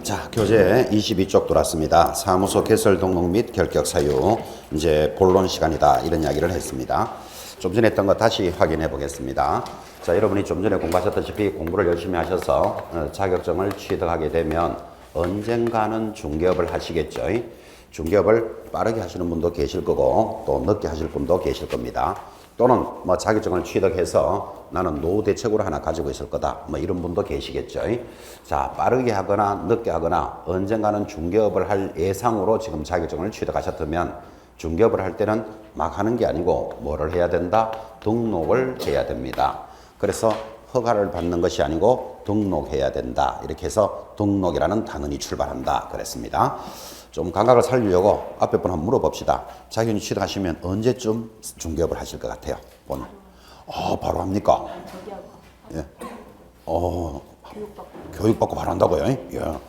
자, 교재 22쪽 돌았습니다. 사무소 개설 등록 및 결격 사유, 이제 본론 시간이다, 이런 이야기를 했습니다. 좀 전에 했던 거 다시 확인해 보겠습니다. 자, 여러분이 좀 전에 공부하셨다시피 공부를 열심히 하셔서 자격증을 취득하게 되면 언젠가는 중개업을 하시겠죠. 중개업을 빠르게 하시는 분도 계실 거고 또 늦게 하실 분도 계실 겁니다. 또는 뭐 자격증을 취득해서 나는 노후 대책으로 하나 가지고 있을 거다, 뭐 이런 분도 계시겠죠. 자, 빠르게 하거나 늦게 하거나 언젠가는 중개업을 할 예상으로 지금 자격증을 취득하셨다면 중개업을 할 때는 막 하는 게 아니고 뭐를 해야 된다? 등록을 해야 됩니다. 그래서 허가를 받는 것이 아니고 등록해야 된다, 이렇게 해서 등록이라는 단원이 출발한다 그랬습니다. 좀 감각을 살리려고 앞에 분 한번 물어봅시다. 자격증 취득하시면 언제쯤 중개업을 하실 것 같아요? 오늘. 바로 합니까? 예. 교육받고 바로 한다고요? 예.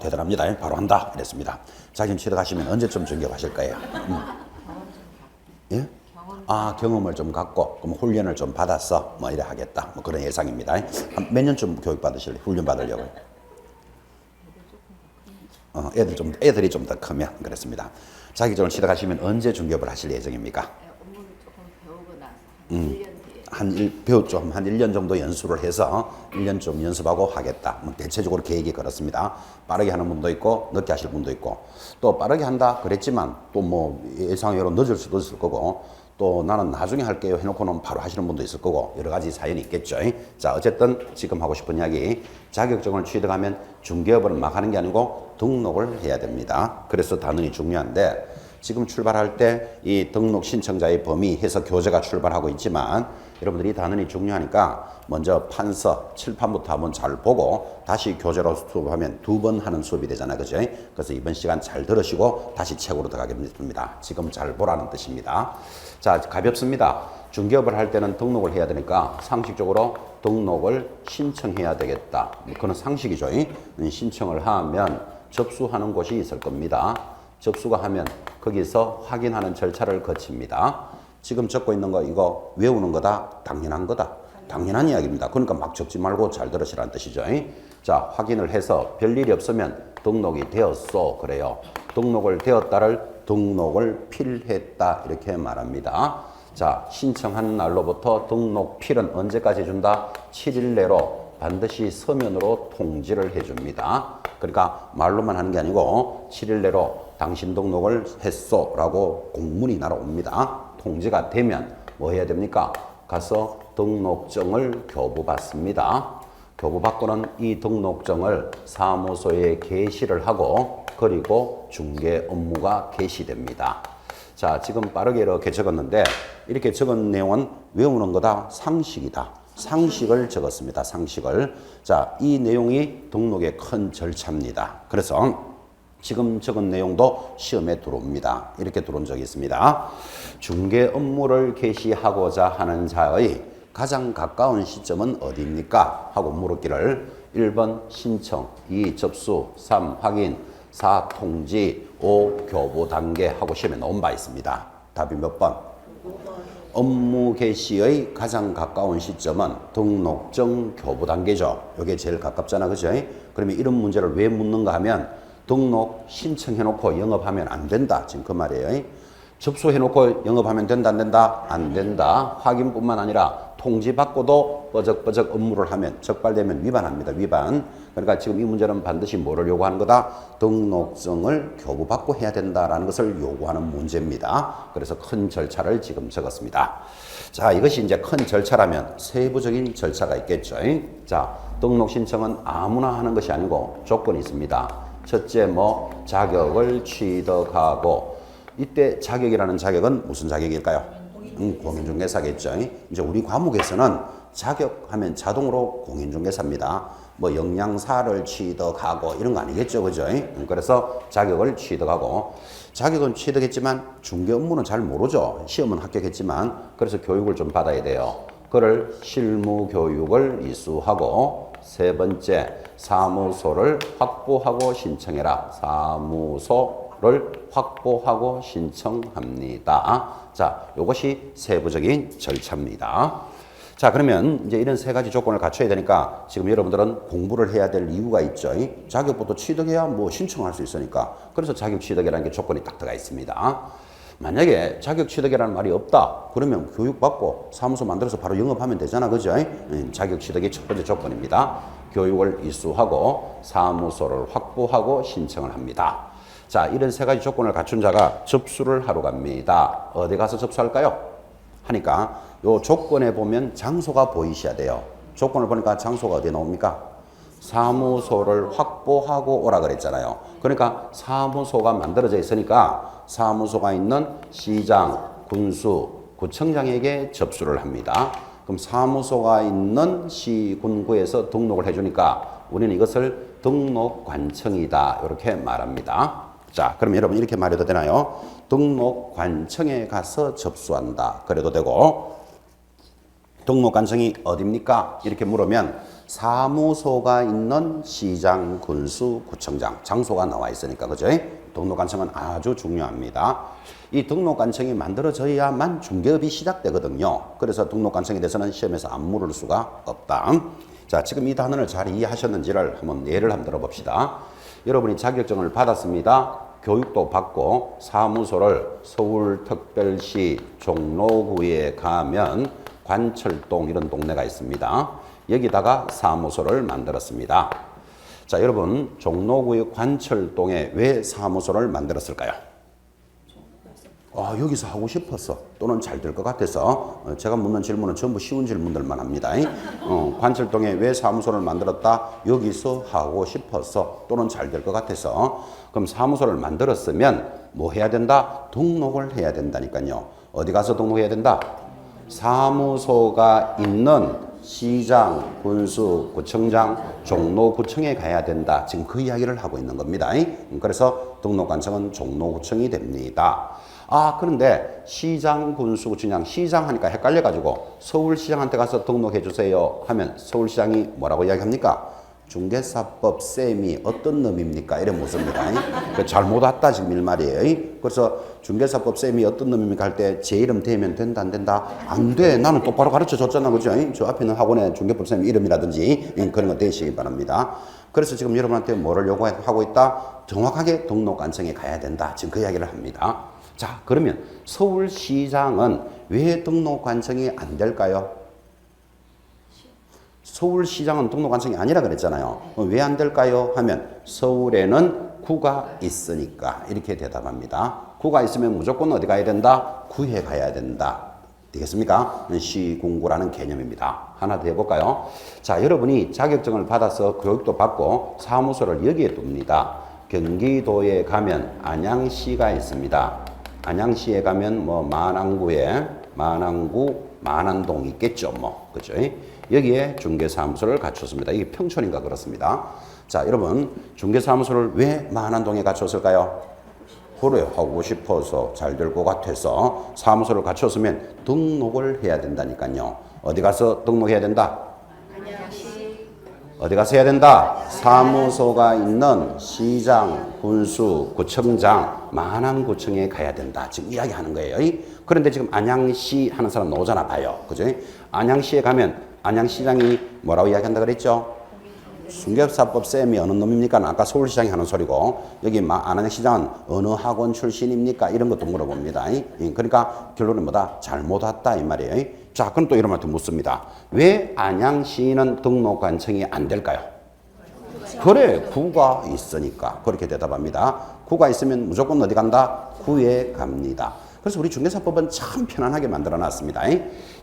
대단합니다. 바로 한다 그랬습니다. 자격증 취득하시면 언제쯤 중개업하실 거예요? 예? 경험을 좀 갖고 그럼 훈련을 좀 받았어, 뭐 이래 하겠다, 뭐 그런 예상입니다. 몇 년쯤 교육 받으실래요? 훈련 받으려고? 애들이 좀 더 크면 그렇습니다. 자격증을 취득하시면 언제 중개업을 하실 예정입니까? 업무를 조금 배우고 나서 한 1년 뒤에. 배웠죠. 한 1년 정도 연수를 해서 1년 좀 연습하고 하겠다. 뭐 대체적으로 계획이 그렇습니다. 빠르게 하는 분도 있고 늦게 하실 분도 있고, 또 빠르게 한다 그랬지만 또 뭐 예상외로 늦을 수도 있을 거고, 또 나는 나중에 할게요 해놓고는 바로 하시는 분도 있을 거고, 여러 가지 사연이 있겠죠. 자, 어쨌든 지금 하고 싶은 이야기, 자격증을 취득하면 중개업을 막 하는 게 아니고 등록을 해야 됩니다. 그래서 단원이 중요한데, 지금 출발할 때 이 등록 신청자의 범위 해서 교재가 출발하고 있지만 여러분들이 단원이 중요하니까 먼저 판서, 칠판부터 한번 잘 보고 다시 교재로 수업하면 2번 하는 수업이 되잖아요. 그죠? 그래서 이번 시간 잘 들으시고 다시 책으로 들어가겠습니다. 지금 잘 보라는 뜻입니다. 자, 가볍습니다. 중개업을 할 때는 등록을 해야 되니까 상식적으로 등록을 신청해야 되겠다. 그건 상식이죠. 신청을 하면 접수하는 곳이 있을 겁니다. 접수가 하면 거기서 확인하는 절차를 거칩니다. 지금 적고 있는 거 이거 외우는 거다, 당연한 거다, 당연한 이야기입니다. 그러니까 막 적지 말고 잘 들으시라는 뜻이죠. 자, 확인을 해서 별일이 없으면 등록이 되었어 그래요. 등록을 되었다를 등록을 필했다 이렇게 말합니다. 자, 신청한 날로부터 등록 필은 언제까지 해준다? 7일 내로 반드시 서면으로 통지를 해줍니다. 그러니까 말로만 하는 게 아니고 7일 내로 당신 등록을 했소 라고 공문이 날아옵니다. 통지가 되면 뭐 해야 됩니까? 가서 등록증을 교부받습니다. 교부받고는 이 등록증을 사무소에 게시를 하고, 그리고 중개 업무가 개시됩니다. 자, 지금 빠르게 이렇게 적었는데, 이렇게 적은 내용은 외우는 거다, 상식이다. 상식을 적었습니다. 상식을. 자, 이 내용이 등록의 큰 절차입니다. 그래서 지금 적은 내용도 시험에 들어옵니다. 이렇게 들어온 적이 있습니다. 중개 업무를 개시하고자 하는 자의 가장 가까운 시점은 어디입니까? 하고 물었기를 1번 신청, 2 접수, 3 확인, 4 통지, 5 교부 단계 하고 시험에 나온 바 있습니다. 답이 몇 번? 업무 개시의 가장 가까운 시점은 등록증 교부 단계죠. 이게 제일 가깝잖아, 그죠? 그러면 이런 문제를 왜 묻는가 하면 등록 신청해놓고 영업하면 안 된다, 지금 그 말이에요. 접수해놓고 영업하면 된다, 안 된다? 안 된다. 확인뿐만 아니라 통지받고도 뻐적뻐적 업무를 하면, 적발되면 위반합니다. 위반. 그러니까 지금 이 문제는 반드시 뭐를 요구하는 거다? 등록증을 교부받고 해야 된다라는 것을 요구하는 문제입니다. 그래서 큰 절차를 지금 적었습니다. 자, 이것이 이제 큰 절차라면 세부적인 절차가 있겠죠. 자, 등록 신청은 아무나 하는 것이 아니고 조건이 있습니다. 첫째, 자격을 취득하고, 이때 자격이라는 자격은 무슨 자격일까요? 공인중개사겠죠. 이제 우리 과목에서는 자격하면 자동으로 공인중개사입니다. 영양사를 취득하고 이런 거 아니겠죠, 그죠? 그래서 자격을 취득하고, 자격은 취득했지만 중개 업무는 잘 모르죠. 시험은 합격했지만, 그래서 교육을 좀 받아야 돼요. 그를 실무 교육을 이수하고, 세 번째, 사무소를 확보하고 신청해라. 사무소를 확보하고 신청합니다. 자, 이것이 세부적인 절차입니다. 자, 그러면 이제 이런 세 가지 조건을 갖춰야 되니까 지금 여러분들은 공부를 해야 될 이유가 있죠. 자격부터 취득해야 뭐 신청할 수 있으니까. 그래서 자격 취득이라는 게 조건이 딱 들어가 있습니다. 만약에 자격 취득이라는 말이 없다. 그러면 교육받고 사무소 만들어서 바로 영업하면 되잖아. 그죠? 자격 취득이 첫 번째 조건입니다. 교육을 이수하고 사무소를 확보하고 신청을 합니다. 자, 이런 세 가지 조건을 갖춘 자가 접수를 하러 갑니다. 어디 가서 접수할까요? 하니까 요 조건에 보면 장소가 보이셔야 돼요. 조건을 보니까 장소가 어디에 나옵니까? 사무소를 확보하고 오라 그랬잖아요. 그러니까 사무소가 만들어져 있으니까 사무소가 있는 시장, 군수, 구청장에게 접수를 합니다. 그럼 사무소가 있는 시, 군구에서 등록을 해주니까 우리는 이것을 등록관청이다 이렇게 말합니다. 자, 그럼 여러분 이렇게 말해도 되나요? 등록관청에 가서 접수한다 그래도 되고, 등록관청이 어디입니까? 이렇게 물으면 사무소가 있는 시장, 군수, 구청장 장소가 나와 있으니까 그죠? 등록관청은 아주 중요합니다. 이 등록관청이 만들어져야만 중개업이 시작되거든요. 그래서 등록관청에 대해서는 시험에서 안 물을 수가 없다. 자, 지금 이 단어를 잘 이해하셨는지를 한번 예를 한번 들어봅시다. 여러분이 자격증을 받았습니다. 교육도 받고 사무소를 서울특별시 종로구에 가면 관철동 이런 동네가 있습니다. 여기다가 사무소를 만들었습니다. 자, 여러분 종로구의 관철동에 왜 사무소를 만들었을까요? 여기서 하고 싶어서 또는 잘 될 것 같아서. 제가 묻는 질문은 전부 쉬운 질문들만 합니다. 관철동에 왜 사무소를 만들었다? 여기서 하고 싶어서 또는 잘 될 것 같아서. 그럼 사무소를 만들었으면 뭐 해야 된다? 등록을 해야 된다니까요. 어디 가서 등록해야 된다? 사무소가 있는 시장, 군수, 구청장, 종로구청에 가야 된다. 지금 그 이야기를 하고 있는 겁니다. 그래서 등록관청은 종로구청이 됩니다. 그런데 시장, 군수, 구청장, 시장 하니까 헷갈려가지고 서울시장한테 가서 등록해 주세요 하면 서울시장이 뭐라고 이야기합니까? 중개사법 쌤이 어떤 놈입니까? 이래 묻습니다. 잘못 왔다 지금 이 말이에요. 그래서 중개사법 쌤이 어떤 놈입니까? 할 때 제 이름 대면 된다 안 된다? 안 돼. 나는 똑바로 가르쳐 줬잖아. 그죠? 저 앞에 있는 학원에 중개법 쌤 이름이라든지 그런 거 대시기 바랍니다. 그래서 지금 여러분한테 뭐를 요구하고 있다? 정확하게 등록관청에 가야 된다. 지금 그 이야기를 합니다. 자, 그러면 서울시장은 왜 등록관청이 안 될까요? 서울시장은 등록관청이 아니라 그랬잖아요. 왜 안 될까요? 하면 서울에는 구가 있으니까 이렇게 대답합니다. 구가 있으면 무조건 어디 가야 된다? 구에 가야 된다. 되겠습니까? 시군구라는 개념입니다. 하나 더 해볼까요? 자, 여러분이 자격증을 받아서 교육도 받고 사무소를 여기에 둡니다. 경기도에 가면 안양시가 있습니다. 안양시에 가면 뭐 만안구에 만안구 만안동 있겠죠. 뭐 그죠? 여기에 중개사무소를 갖췄습니다. 이게 평촌인가 그렇습니다. 자, 여러분 중개사무소를 왜 만안동에 갖췄을까요? 그래, 하고 싶어서 잘 될 것 같아서 사무소를 갖췄으면 등록을 해야 된다니까요. 어디 가서 등록해야 된다? 안양시. 어디 가서 해야 된다? 사무소가 있는 시장, 군수, 구청장, 만안구청에 가야 된다. 지금 이야기하는 거예요. 그런데 지금 안양시 하는 사람 나오잖아 봐요. 그죠? 안양시에 가면 안양시장이 뭐라고 이야기한다 그랬죠? 중개사법 쌤이 어느 놈입니까? 아까 서울시장이 하는 소리고, 여기 안양시장은 어느 학원 출신입니까? 이런 것도 물어봅니다. 그러니까 결론은 뭐다? 잘못 왔다 이 말이에요. 자, 그럼 또 이런 말 묻습니다. 왜 안양시는 등록관청이 안 될까요? 그래, 구가 있으니까. 그렇게 대답합니다. 구가 있으면 무조건 어디 간다? 구에 갑니다. 그래서 우리 중개사법은 참 편안하게 만들어 놨습니다.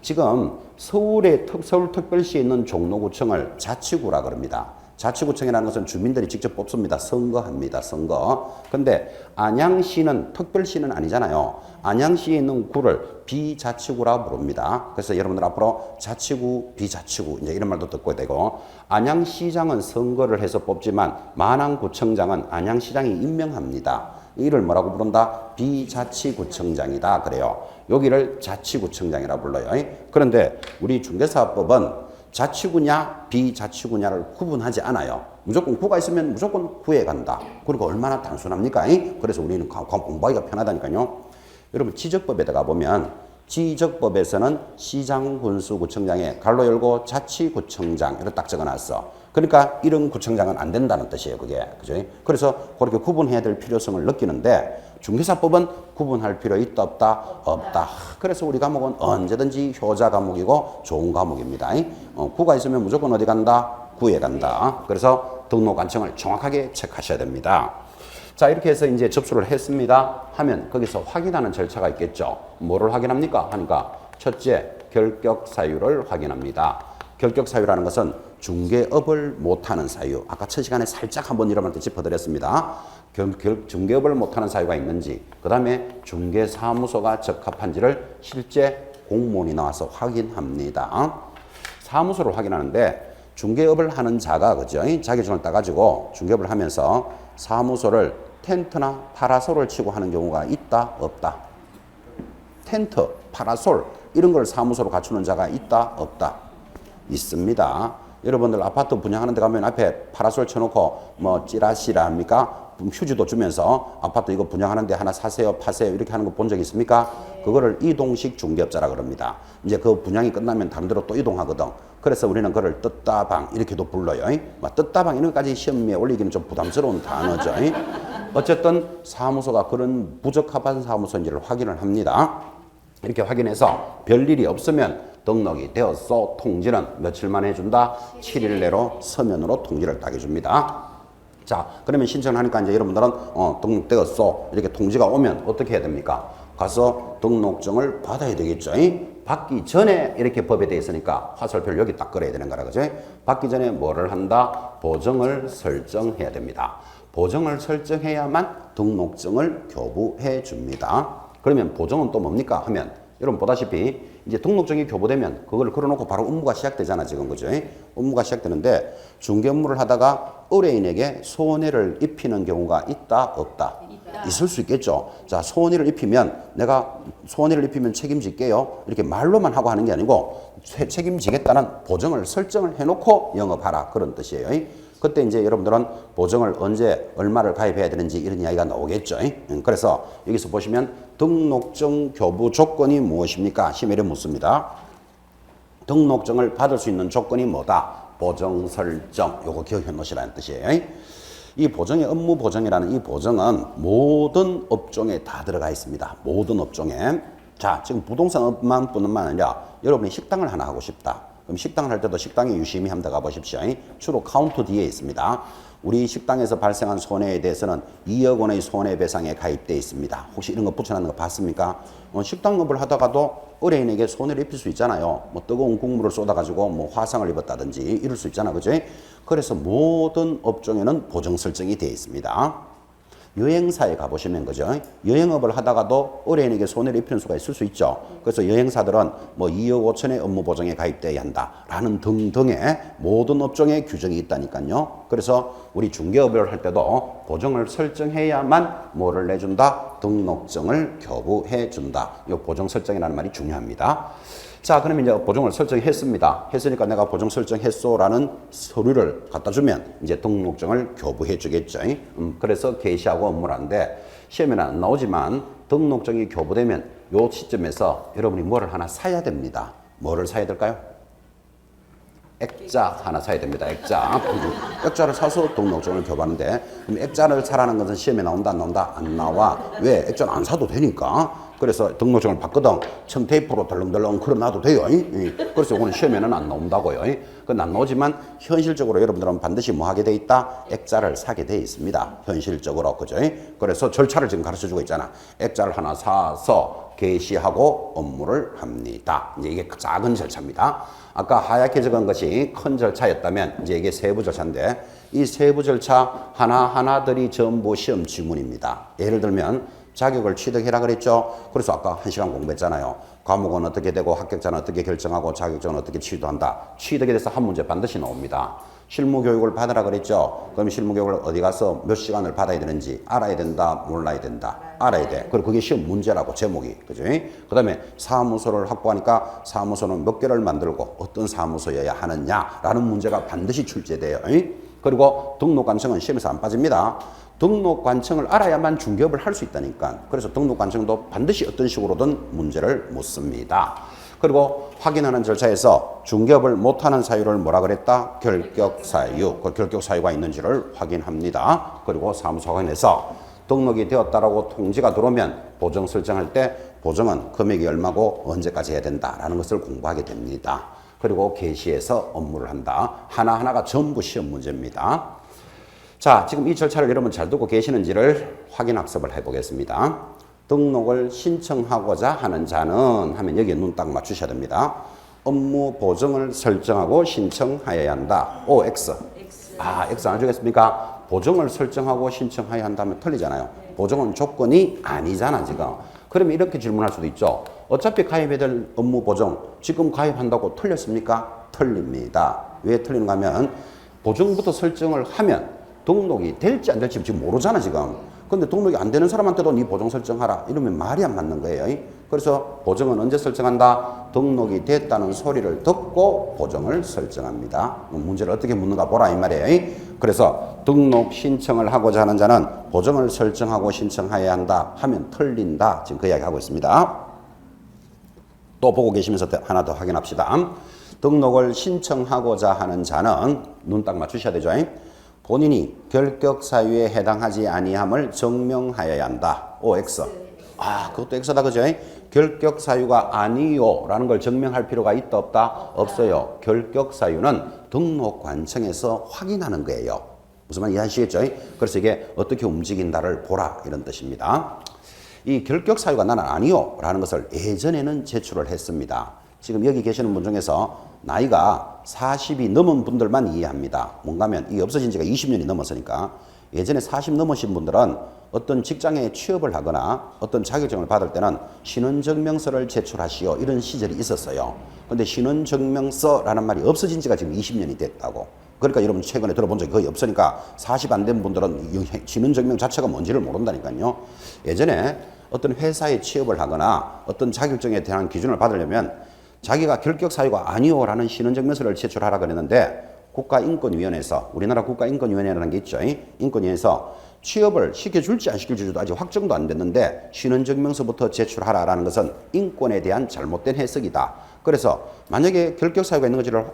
지금 서울특별시에 있는 종로구청을 자치구라 그럽니다. 자치구청이라는 것은 주민들이 직접 뽑습니다. 선거합니다. 선거. 근데 안양시는 특별시는 아니잖아요. 안양시에 있는 구를 비자치구라 부릅니다. 그래서 여러분들 앞으로 자치구, 비자치구 이제 이런 말도 듣고 되고, 안양시장은 선거를 해서 뽑지만 만안구청장은 안양시장이 임명합니다. 이를 뭐라고 부른다? 비자치구청장이다 그래요. 여기를 자치구청장이라 불러요. 그런데 우리 중개사법은 자치구냐 비자치구냐를 구분하지 않아요. 무조건 구가 있으면 무조건 구에 간다. 그러니까 얼마나 단순합니까? 그래서 우리는 공부하기가 편하다니까요. 여러분 지적법에 들어가 보면 지적법에서는 시장군수구청장에 가로 열고 자치구청장 이렇게 딱 적어놨어. 그러니까 이런 구청장은 안 된다는 뜻이에요, 그게. 그죠? 그래서 그렇게 구분해야 될 필요성을 느끼는데 중개사법은 구분할 필요 있다, 없다? 없다. 그래서 우리 과목은 언제든지 효자 과목이고 좋은 과목입니다. 구가 있으면 무조건 어디 간다? 구에 간다. 그래서 등록관청을 정확하게 체크하셔야 됩니다. 자, 이렇게 해서 이제 접수를 했습니다 하면 거기서 확인하는 절차가 있겠죠. 뭐를 확인합니까? 하니까 첫째, 결격 사유를 확인합니다. 결격 사유라는 것은 중개업을 못하는 사유. 아까 첫 시간에 살짝 한번 여러분한테 짚어드렸습니다. 중개업을 못하는 사유가 있는지, 그 다음에 중개사무소가 적합한지를 실제 공무원이 나와서 확인합니다. 사무소를 확인하는데 중개업을 하는 자가 그죠? 자격증을 따가지고 중개업을 하면서 사무소를 텐트나 파라솔을 치고 하는 경우가 있다, 없다? 텐트, 파라솔 이런 걸 사무소로 갖추는 자가 있다, 없다? 있습니다. 여러분들 아파트 분양하는 데 가면 앞에 파라솔 쳐놓고 뭐 찌라시라 합니까? 휴지도 주면서 아파트 이거 분양하는데 하나 사세요, 파세요 이렇게 하는 거 본 적 있습니까? 그거를 이동식 중개업자라 그럽니다. 이제 그 분양이 끝나면 다른 데로 또 이동하거든. 그래서 우리는 그걸 뜯다방 이렇게도 불러요. 뜯다방 이런 것까지 시험에 올리기는 좀 부담스러운 단어죠. 어쨌든 사무소가 그런 부적합한 사무소인지를 확인을 합니다. 이렇게 확인해서 별일이 없으면 등록이 되었어 통지는 며칠 만에 해준다? 7일 내로 서면으로 통지를 딱 해줍니다. 자, 그러면 신청을 하니까 이제 여러분들은 등록되었어 이렇게 통지가 오면 어떻게 해야 됩니까? 가서 등록증을 받아야 되겠죠. 받기 전에 이렇게 법에 되어 있으니까 화살표를 여기 딱 걸어야 되는 거라 그죠? 받기 전에 뭐를 한다? 보정을 설정해야 됩니다. 보정을 설정해야만 등록증을 교부해 줍니다. 그러면 보정은 또 뭡니까? 하면 여러분 보다시피 이제 등록증이 교부되면 그걸 걸어놓고 바로 업무가 시작되잖아 지금 그죠? 업무가 시작되는데 중개 업무를 하다가 의뢰인에게 손해를 입히는 경우가 있다, 없다? 있다. 있을 수 있겠죠. 자, 손해를 입히면 내가 손해를 입히면 책임질게요. 이렇게 말로만 하고 하는 게 아니고 책임지겠다는 보정을 설정을 해놓고 영업하라 그런 뜻이에요. 그때 이제 여러분들은 보정을 언제 얼마를 가입해야 되는지 이런 이야기가 나오겠죠. 그래서 여기서 보시면 등록증 교부 조건이 무엇입니까? 시험에 묻습니다. 등록증을 받을 수 있는 조건이 뭐다? 보정 설정. 요거 기억해 놓으시라는 뜻이에요. 이 보정의 업무 보정이라는 이 보정은 모든 업종에 다 들어가 있습니다. 모든 업종에. 자, 지금 부동산업만 뿐만 아니라 여러분이 식당을 하나 하고 싶다. 그럼 식당을 할 때도 식당에 유심히 한번 가보십시오. 주로 카운트 뒤에 있습니다. 우리 식당에서 발생한 손해에 대해서는 2억 원의 손해배상에 가입되어 있습니다. 혹시 이런 거 붙여놓는 거 봤습니까? 식당업을 하다가도 의뢰인에게 손해를 입힐 수 있잖아요. 뭐 뜨거운 국물을 쏟아가지고 뭐 화상을 입었다든지 이럴 수 있잖아. 그죠? 그래서 모든 업종에는 보정 설정이 되어 있습니다. 여행사에 가보시면 그죠? 여행업을 하다가도 의뢰인에게 손해를 입히는 수가 있을 수 있죠. 그래서 여행사들은 뭐 2억 5천의 업무 보정에 가입되어야 한다라는 등등의 모든 업종에 규정이 있다니까요. 그래서 우리 중개업을 할 때도 보정을 설정해야만 뭐를 내준다? 등록증을 교부해 준다. 이 보정 설정이라는 말이 중요합니다. 자, 그러면 이제 보정을 설정했습니다. 했으니까 내가 보정 설정했소라는 서류를 갖다 주면 이제 등록증을 교부해 주겠죠. 그래서 게시하고 업무를 하는데 시험에는 안 나오지만 등록증이 교부되면 요 시점에서 여러분이 뭐를 하나 사야 됩니다. 뭐를 사야 될까요? 액자 하나 사야 됩니다. 액자. 액자를 사서 등록증을 교부하는데 그럼 액자를 사라는 것은 시험에 나온다 안 나온다? 안 나와. 왜? 액자는 안 사도 되니까. 그래서 등록증을 받거든 청테이프로 덜렁덜렁 걸어놔도 돼요. 그래서 이거는 시험에는 안 나온다고요. 그건 안 나오지만 현실적으로 여러분들은 반드시 뭐 하게 돼 있다? 액자를 사게 돼 있습니다. 현실적으로. 그죠? 그래서 절차를 지금 가르쳐 주고 있잖아. 액자를 하나 사서 게시하고 업무를 합니다. 이제 이게 작은 절차입니다. 아까 하얗게 적은 것이 큰 절차였다면 이제 이게 세부 절차인데 이 세부 절차 하나하나들이 전부 시험 지문입니다. 예를 들면 자격을 취득해라 그랬죠. 그래서 아까 1시간 공부했잖아요. 과목은 어떻게 되고 합격자는 어떻게 결정하고 자격증은 어떻게 취득한다. 취득에 대해서 한 문제 반드시 나옵니다. 실무교육을 받으라 그랬죠. 그럼 실무교육을 어디 가서 몇 시간을 받아야 되는지 알아야 된다, 몰라야 된다. 알아야 돼. 그리고 그게 시험 문제라고 제목이. 그죠? 그 다음에 사무소를 확보하니까 사무소는 몇 개를 만들고 어떤 사무소여야 하느냐라는 문제가 반드시 출제돼요. 그리고 등록관청은 시험에서 안 빠집니다. 등록관청을 알아야만 중개업을 할 수 있다니까. 그래서 등록관청도 반드시 어떤 식으로든 문제를 묻습니다. 그리고 확인하는 절차에서 중개업을 못하는 사유를 뭐라 그랬다? 결격사유. 그 결격사유가 있는지를 확인합니다. 그리고 사무소 확인해서 등록이 되었다라고 통지가 들어오면 보정 설정할 때 보정은 금액이 얼마고 언제까지 해야 된다라는 것을 공부하게 됩니다. 그리고 개시해서 업무를 한다. 하나하나가 전부 시험 문제입니다. 자, 지금 이 절차를 여러분 잘 듣고 계시는지를 확인 학습을 해보겠습니다. 등록을 신청하고자 하는 자는 하면 여기에 눈 딱 맞추셔야 됩니다. 업무 보정을 설정하고 신청하여야 한다. O, X. X 안 주겠습니까? 보정을 설정하고 신청하여야 한다면 틀리잖아요. 보정은 조건이 아니잖아, 지금. 그러면 이렇게 질문할 수도 있죠. 어차피 가입해야 될 업무 보정, 지금 가입한다고 틀렸습니까? 틀립니다. 왜 틀리는가 하면 보정부터 설정을 하면 등록이 될지 안 될지 지금 모르잖아, 지금. 근데 등록이 안 되는 사람한테도 네 보정 설정하라. 이러면 말이 안 맞는 거예요. 그래서 보정은 언제 설정한다? 등록이 됐다는 소리를 듣고 보정을 설정합니다. 문제를 어떻게 묻는가 보라 이 말이에요. 그래서 등록 신청을 하고자 하는 자는 보정을 설정하고 신청해야 한다 하면 틀린다. 지금 그 이야기 하고 있습니다. 또 보고 계시면서 하나 더 확인합시다. 등록을 신청하고자 하는 자는 눈 딱 맞추셔야 되죠. 본인이 결격 사유에 해당하지 아니함을 증명하여야 한다. O, X. 그것도 X다, 그죠? 결격 사유가 아니요 라는 걸 증명할 필요가 있다, 없다? 없어요. 결격 사유는 등록관청에서 확인하는 거예요. 무슨 말 이해하시겠죠? 그래서 이게 어떻게 움직인다를 보라 이런 뜻입니다. 이 결격 사유가 나는 아니요 라는 것을 예전에는 제출을 했습니다. 지금 여기 계시는 분 중에서 나이가 40이 넘은 분들만 이해합니다. 뭔가 하면 이게 없어진 지가 20년이 넘었으니까 예전에 40 넘으신 분들은 어떤 직장에 취업을 하거나 어떤 자격증을 받을 때는 신원증명서를 제출하시오 이런 시절이 있었어요. 근데 신원증명서라는 말이 없어진 지가 지금 20년이 됐다고. 그러니까 여러분 최근에 들어본 적이 거의 없으니까 40 안 된 분들은 신원증명 자체가 뭔지를 모른다니까요. 예전에 어떤 회사에 취업을 하거나 어떤 자격증에 대한 기준을 받으려면 자기가 결격 사유가 아니오라는 신원증명서를 제출하라 그랬는데 국가인권위원회에서 우리나라 국가인권위원회라는 게 있죠. 인권위에서 취업을 시켜줄지 안 시켜줄지도 아직 확정도 안 됐는데 신원증명서부터 제출하라라는 것은 인권에 대한 잘못된 해석이다. 그래서 만약에 결격 사유가 있는 것을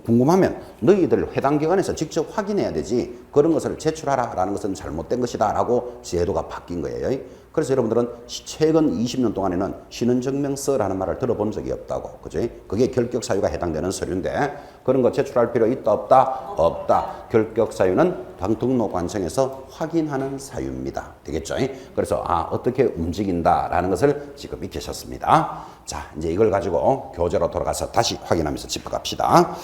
궁금하면 너희들 해당 기관에서 직접 확인해야 되지 그런 것을 제출하라라는 것은 잘못된 것이다 라고 제도가 바뀐 거예요. 그래서 여러분들은 최근 20년 동안에는 신원증명서라는 말을 들어본 적이 없다고. 그죠? 그게 결격 사유가 해당되는 서류인데 그런 거 제출할 필요 있다 없다? 없다. 결격 사유는 등록관청에서 확인하는 사유입니다. 되겠죠? 그래서 어떻게 움직인다라는 것을 지금 익히셨습니다. 자, 이제 이걸 가지고 교재로 돌아가서 다시 확인하면서 짚어갑시다.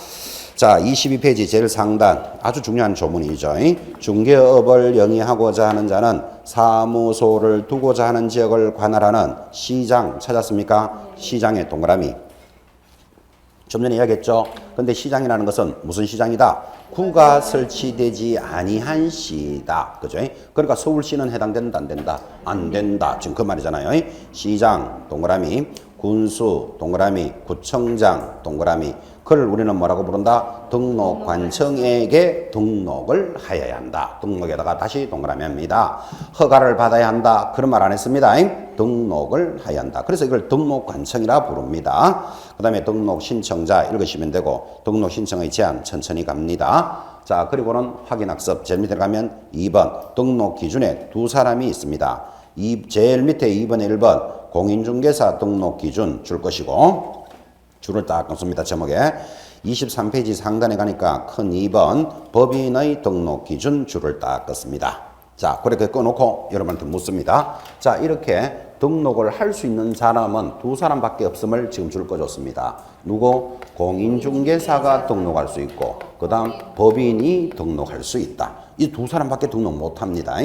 자, 22페이지 제일 상단 아주 중요한 조문이죠. 중개업을 영위하고자 하는 자는 사무소를 두고자 하는 지역을 관할하는 시장 찾았습니까? 시장의 동그라미. 좀 전에 이야기했죠. 근데 시장이라는 것은 무슨 시장이다? 구가 설치되지 아니한 시다. 그죠? 그러니까 서울시는 해당된다, 안 된다? 안 된다. 지금 그 말이잖아요. 시장, 동그라미, 군수, 동그라미, 구청장, 동그라미. 그를 우리는 뭐라고 부른다? 등록관청에게 등록을 하여야 한다. 등록에다가 다시 동그라미 합니다. 허가를 받아야 한다. 그런 말 안 했습니다. 등록을 하여야 한다. 그래서 이걸 등록관청이라 부릅니다. 그 다음에 등록신청자 읽으시면 되고 등록신청의 제한 천천히 갑니다. 자, 그리고는 확인학습 제일 밑에 가면 2번 등록 기준에 두 사람이 있습니다. 제일 밑에 2번에 1번 공인중개사 등록 기준 줄 것이고 줄을 딱 끊습니다. 제목에 23페이지 상단에 가니까 큰 2번 법인의 등록 기준 줄을 딱 끊습니다. 자, 그렇게 꺼놓고 여러분한테 묻습니다. 자, 이렇게 등록을 할 수 있는 사람은 두 사람밖에 없음을 지금 줄 꺼줬습니다. 누구? 공인중개사가 등록할 수 있고 그 다음 법인이 등록할 수 있다. 이 두 사람밖에 등록 못합니다.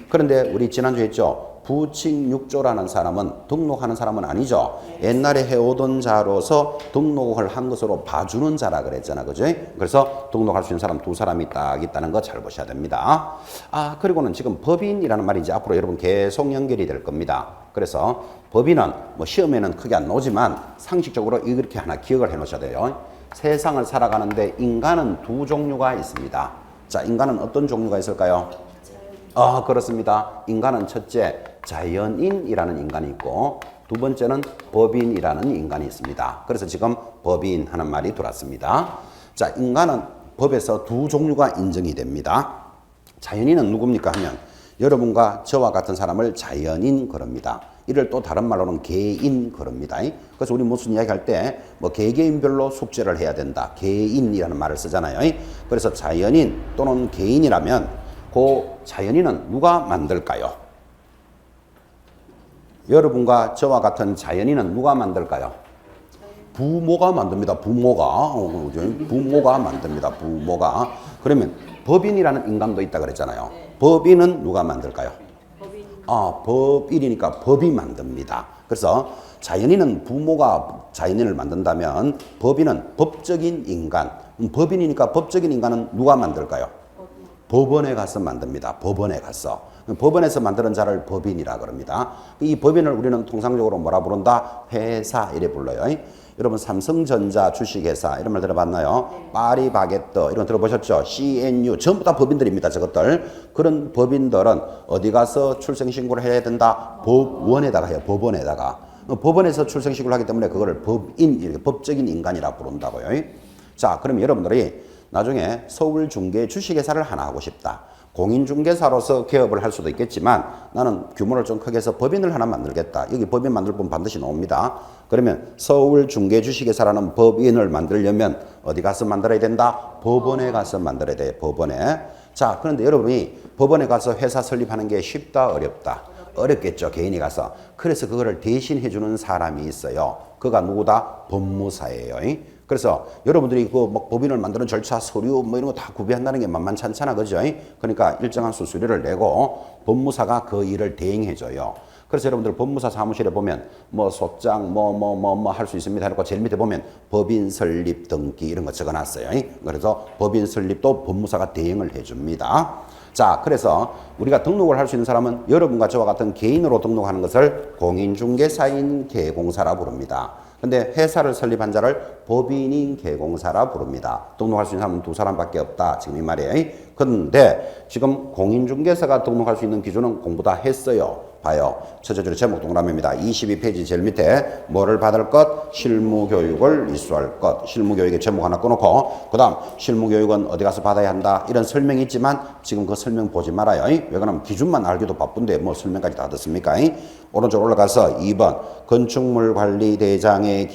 그런데 우리 지난주에 했죠. 부칙육조라는 사람은 등록하는 사람은 아니죠. 옛날에 해오던 자로서 등록을 한 것으로 봐주는 자라 그랬잖아. 그죠? 그래서 등록할 수 있는 사람 두 사람이 딱 있다는 거 잘 보셔야 됩니다. 그리고는 지금 법인이라는 말이 이제 앞으로 여러분 계속 연결이 될 겁니다. 그래서 법인은 시험에는 크게 안 나오지만 상식적으로 이렇게 하나 기억을 해 놓으셔야 돼요. 세상을 살아가는데 인간은 두 종류가 있습니다. 자, 인간은 어떤 종류가 있을까요? 그렇습니다. 인간은 첫째, 자연인이라는 인간이 있고, 두 번째는 법인이라는 인간이 있습니다. 그래서 지금 법인 하는 말이 들어왔습니다. 자, 인간은 법에서 두 종류가 인정이 됩니다. 자연인은 누굽니까 하면 여러분과 저와 같은 사람을 자연인 그럽니다. 이를 또 다른 말로는 개인 그럽니다. 그래서 우리 무슨 이야기할 때 뭐 개개인별로 숙제를 해야 된다. 개인이라는 말을 쓰잖아요. 그래서 자연인 또는 개인이라면 그 자연인은 누가 만들까요? 여러분과 저와 같은 자연인은 누가 만들까요? 부모가 만듭니다. 부모가 만듭니다. 부모가. 그러면 법인이라는 인간도 있다 그랬잖아요. 법인은 누가 만들까요? 법인이니까 법이 만듭니다. 그래서 자연인은 부모가 자연인을 만든다면 법인은 법적인 인간. 법인이니까 법적인 인간은 누가 만들까요? 법원에 가서 만듭니다. 법원에 가서. 법원에서 만드는 자를 법인이라 그럽니다. 이 법인을 우리는 통상적으로 뭐라 부른다? 회사 이래 불러요. 여러분 삼성전자 주식회사 이런 말 들어봤나요? 파리바게뜨 이런 거 들어보셨죠? CNU 전부 다 법인들입니다. 저것들. 그런 법인들은 어디 가서 출생신고를 해야 된다? 법원에다가 해요. 법원에다가. 법원에서 출생신고를 하기 때문에 그거를 법인, 이렇게 법적인 인간이라 부른다고요. 자, 그럼 여러분들이 나중에 서울중개 주식회사를 하나 하고 싶다. 공인중개사로서 개업을 할 수도 있겠지만 나는 규모를 좀 크게 해서 법인을 하나 만들겠다. 여기 법인 만들 분 반드시 나옵니다. 그러면 서울중개주식회사라는 법인을 만들려면 어디 가서 만들어야 된다? 법원에 가서 만들어야 돼요. 법원에. 자, 그런데 여러분이 법원에 가서 회사 설립하는 게 쉽다, 어렵다? 어렵겠죠. 개인이 가서. 그래서 그거를 대신해 주는 사람이 있어요. 그가 누구다? 법무사예요. 그래서 여러분들이 그 뭐 법인을 만드는 절차, 서류 뭐 이런 거 다 구비한다는 게 만만치 않잖아. 그죠? 그러니까 일정한 수수료를 내고 법무사가 그 일을 대행해 줘요. 그래서 여러분들 법무사 사무실에 보면 뭐 소장 뭐 할 수 있습니다. 해놓고 제일 밑에 보면 법인 설립 등기 이런 거 적어 놨어요. 그래서 법인 설립도 법무사가 대행을 해 줍니다. 자, 그래서 우리가 등록을 할 수 있는 사람은 여러분과 저와 같은 개인으로 등록하는 것을 공인중개사인 개공사라 부릅니다. 근데 회사를 설립한 자를 법인인 개공사라 부릅니다. 등록할 수 있는 사람은 두 사람밖에 없다. 지금 이 말이에요. 그런데 지금 공인중개사가 등록할 수 있는 기준은 공부 다 했어요. 봐요. 첫째 줄에 제목 동그라미입니다. 22페이지 제일 밑에 뭐를 받을 것? 실무교육을 이수할 것. 실무교육의 제목 하나 꺼놓고 그 다음 실무교육은 어디 가서 받아야 한다. 이런 설명이 있지만 지금 그 설명 보지 말아요. 왜 그러면 기준만 알기도 바쁜데 뭐 설명까지 다 듣습니까? 오른쪽 올라가서 2번 건축물관리대장에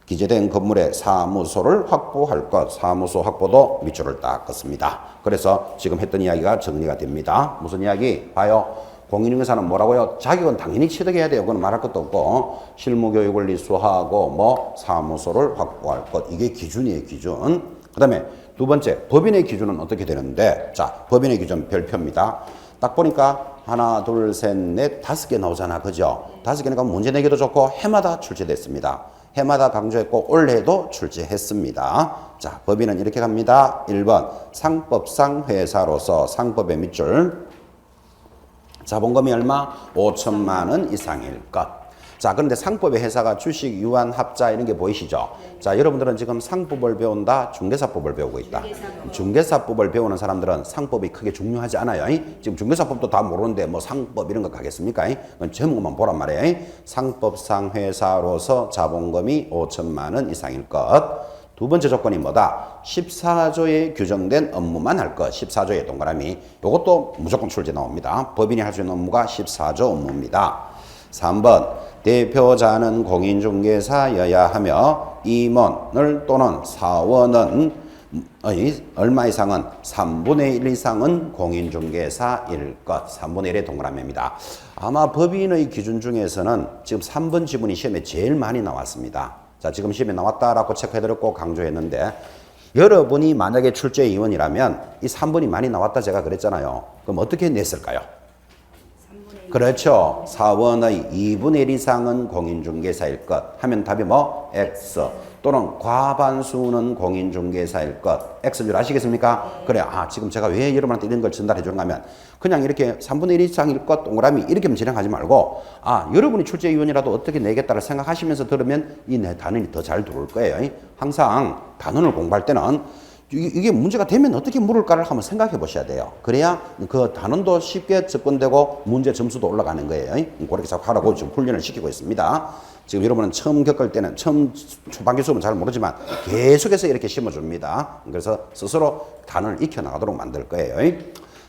기재된 건물의 사무소를 확보할 것. 사무소 확보도 밑줄을 딱 긋습니다. 그래서 지금 했던 이야기가 정리가 됩니다. 무슨 이야기? 봐요. 공인중개사는 뭐라고요? 자격은 당연히 취득해야 돼요. 그건 말할 것도 없고 실무교육을 이수하고 뭐 사무소를 확보할 것. 이게 기준이에요. 기준. 그 다음에 두 번째 법인의 기준은 어떻게 되는데 자 법인의 기준 별표입니다. 딱 보니까 하나 둘 셋 넷 다섯 개 나오잖아. 그죠? 다섯 개니까 문제 내기도 좋고 해마다 출제됐습니다. 해마다 강조했고 올해도 출제했습니다. 자 법인은 이렇게 갑니다. 1번 상법상 회사로서 상법의 밑줄 자본금이 얼마? 5천만 원 이상일 것. 자, 그런데 상법의 회사가 주식, 유한, 합자 이런 게 보이시죠? 자, 여러분들은 지금 상법을 배운다, 중개사법을 배우고 있다. 중개사법을 배우는 사람들은 상법이 크게 중요하지 않아요. 지금 중개사법도 다 모르는데 뭐 상법 이런 거 가겠습니까? 제목만 보란 말이에요. 상법상 회사로서 자본금이 5천만 원 이상일 것. 두 번째 조건이 뭐다? 14조에 규정된 업무만 할 것. 14조의 동그라미. 이것도 무조건 출제 나옵니다. 법인이 할 수 있는 업무가 14조 업무입니다. 3번 대표자는 공인중개사여야 하며 임원을 또는 사원은 얼마 이상은 3분의 1 이상은 공인중개사일 것. 3분의 1의 동그라미입니다. 아마 법인의 기준 중에서는 지금 3번 지문이 시험에 제일 많이 나왔습니다. 자, 지금 시험에 나왔다라고 체크해드렸고 강조했는데 여러분이 만약에 출제위원이라면 이 3번이 많이 나왔다 제가 그랬잖아요. 그럼 어떻게 냈을까요? 그렇죠. 사원의 2분의 1 이상은 공인중개사일 것 하면 답이 뭐? X 또는 과반수는 공인중개사일 것. X줄 아시겠습니까? 그래. 아, 지금 제가 왜 여러분한테 이런 걸 전달해 주는가 하면 그냥 이렇게 3분의 1 이상일 것 동그라미 이렇게만 진행하지 말고 아, 여러분이 출제위원이라도 어떻게 내겠다를 생각하시면서 들으면 이 단원이 더 잘 들어올 거예요. 항상 단원을 공부할 때는 이게 문제가 되면 어떻게 물을까를 한번 생각해 보셔야 돼요. 그래야 그 단원도 쉽게 접근되고 문제 점수도 올라가는 거예요. 그렇게 자꾸 하라고 지금 훈련을 시키고 있습니다. 지금 여러분은 처음 겪을 때는 처음 초반기 수업은 잘 모르지만 계속해서 이렇게 심어줍니다. 그래서 스스로 단원을 익혀나가도록 만들 거예요.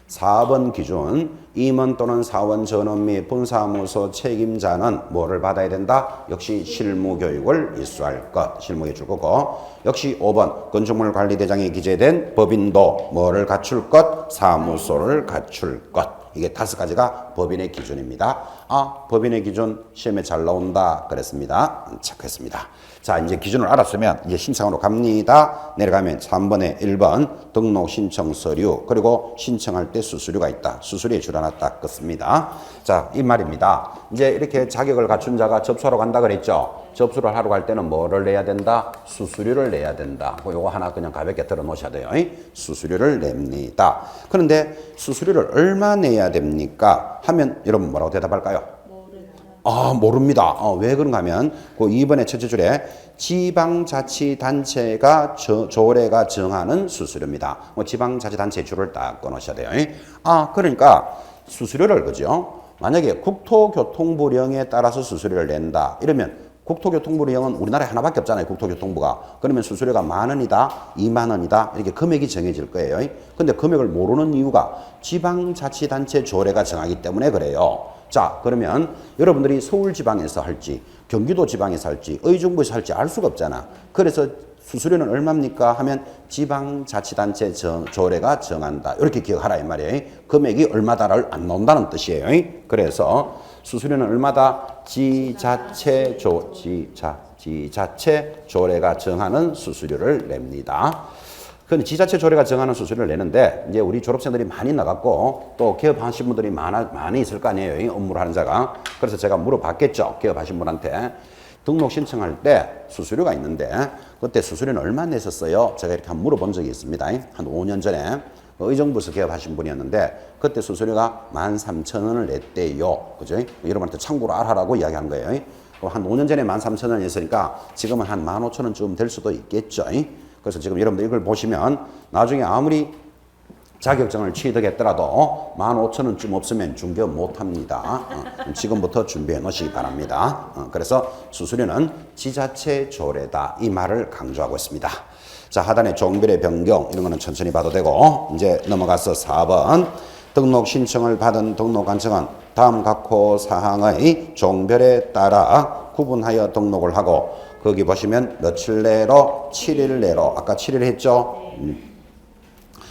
4번 기준 임원 또는 사원 전원 및 분사무소 책임자는 뭐를 받아야 된다? 역시 실무교육을 이수할 것, 실무교육 줄 거고 역시 5번 건축물 관리대장에 기재된 법인도 뭐를 갖출 것? 사무소를 갖출 것. 이게 5가지가 법인의 기준입니다. 아, 법인의 기준 시험에 잘 나온다 그랬습니다. 체크했습니다. 자, 이제 기준을 알았으면 이제 신청으로 갑니다. 내려가면 3번에 1번 등록 신청 서류 그리고 신청할 때 수수료가 있다. 수수료에 줄여놨다 껐습니다. 자, 이 말입니다. 이제 이렇게 자격을 갖춘 자가 접수하러 간다 그랬죠. 접수를 하러 갈 때는 뭐를 내야 된다? 수수료를 내야 된다. 요거 하나 그냥 가볍게 들어 놓으셔야 돼요. 수수료를 냅니다. 그런데 수수료를 얼마 내야 됩니까? 하면 여러분 뭐라고 대답할까요? 모릅니다. 왜 그런가 하면 그 2번의 첫째 줄에 지방자치단체가 조례가 정하는 수수료입니다. 지방자치단체 줄을 딱 꺼놓으셔야 돼요. 그러니까 수수료를 그죠? 만약에 국토교통부령에 따라서 수수료를 낸다. 이러면 국토교통부령은 우리나라에 하나밖에 없잖아요. 국토교통부가. 그러면 수수료가 10,000원이다, 20,000원이다 이렇게 금액이 정해질 거예요. 근데 금액을 모르는 이유가 지방자치단체 조례가 정하기 때문에 그래요. 자, 그러면 여러분들이 서울지방에서 할지 경기도 지방에서 할지 의정부에서 할지 알 수가 없잖아. 그래서 수수료는 얼마입니까? 하면 지방자치단체 조례가 정한다. 이렇게 기억하라 이 말이에요. 금액이 얼마다를 안 나온다는 뜻이에요. 그래서 수수료는 얼마다? 지자체 조례가 정하는 수수료를 냅니다. 근데 지자체 조례가 정하는 수수료를 내는데 이제 우리 졸업생들이 많이 나갔고 또 개업하신 분들이 많이 있을 거 아니에요. 업무를 하는 자가. 그래서 제가 물어봤겠죠. 개업하신 분한테. 등록 신청할 때 수수료가 있는데 그때 수수료는 얼마 냈었어요? 제가 이렇게 한번 물어본 적이 있습니다. 한 5년 전에 의정부에서 개업하신 분이었는데 그때 수수료가 13,000원을 냈대요. 그죠? 여러분한테 참고로 알아라고 이야기한 거예요. 한 5년 전에 13,000원 냈으니까 지금은 한 15,000원쯤 될 수도 있겠죠. 그래서 지금 여러분들 이걸 보시면 나중에 아무리 자격증을 취득했더라도 15,000원쯤 없으면 중개업 못합니다. 지금부터 준비해 놓으시기 바랍니다. 그래서 수수료는 지자체 조례다 이 말을 강조하고 있습니다. 자, 하단에 종별의 변경 이런 거는 천천히 봐도 되고 이제 넘어가서 4번 등록 신청을 받은 등록관청은 다음 각호 사항의 종별에 따라 구분하여 등록을 하고 거기 보시면 며칠 내로 7일 내로 아까 7일 했죠?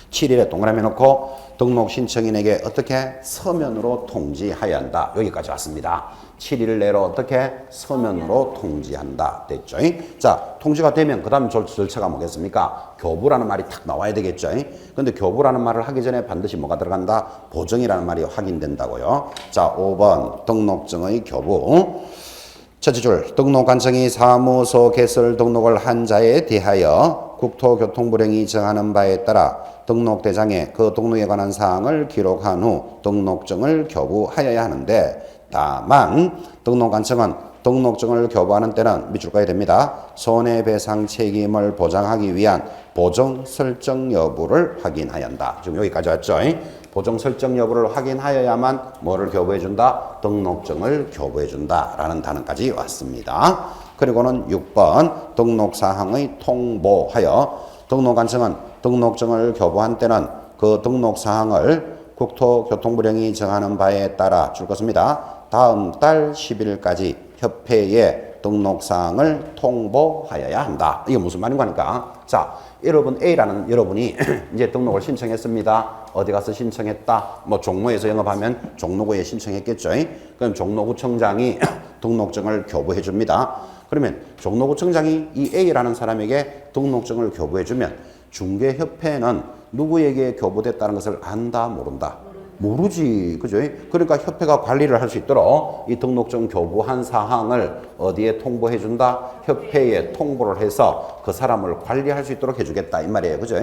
7일에 동그라미 놓고 등록 신청인에게 어떻게 서면으로 통지해야 한다. 여기까지 왔습니다. 7일 내로 어떻게 서면으로 통지한다. 됐죠? 자, 통지가 되면 그 다음 절차가 뭐겠습니까? 교부라는 말이 탁 나와야 되겠죠? 근데 교부라는 말을 하기 전에 반드시 뭐가 들어간다? 보정이라는 말이 확인된다고요. 자, 5번 등록증의 교부. 첫째 줄, 등록관청이 사무소 개설 등록을 한 자에 대하여 국토교통부령이 정하는 바에 따라 등록대장에 그 등록에 관한 사항을 기록한 후 등록증을 교부하여야 하는데 다만 등록관청은 등록증을 교부하는 때는 밑줄 까야 됩니다. 손해배상 책임을 보장하기 위한 보정 설정 여부를 확인해야 한다. 지금 여기까지 왔죠? 보정 설정 여부를 확인하여야만 뭐를 교부해준다? 등록증을 교부해준다라는 단어까지 왔습니다. 그리고는 6번 등록사항의 통보하여 등록관청은 등록증을 교부한 때는 그 등록사항을 국토교통부령이 정하는 바에 따라 줄 것입니다. 다음 달 10일까지 협회에 등록사항을 통보하여야 한다. 이게 무슨 말인가 하니까 자, 여러분 A라는 여러분이 이제 등록을 신청했습니다. 어디 가서 신청했다. 뭐 종로에서 영업하면 종로구에 신청했겠죠. 그럼 종로구청장이 등록증을 교부해 줍니다. 그러면 종로구청장이 이 A라는 사람에게 등록증을 교부해 주면 중개협회는 누구에게 교부됐다는 것을 안다 모른다. 모르지. 그죠? 그러니까 협회가 관리를 할 수 있도록 이 등록증 교부한 사항을 어디에 통보해 준다? 협회에 통보를 해서 그 사람을 관리할 수 있도록 해주겠다. 이 말이에요. 그죠?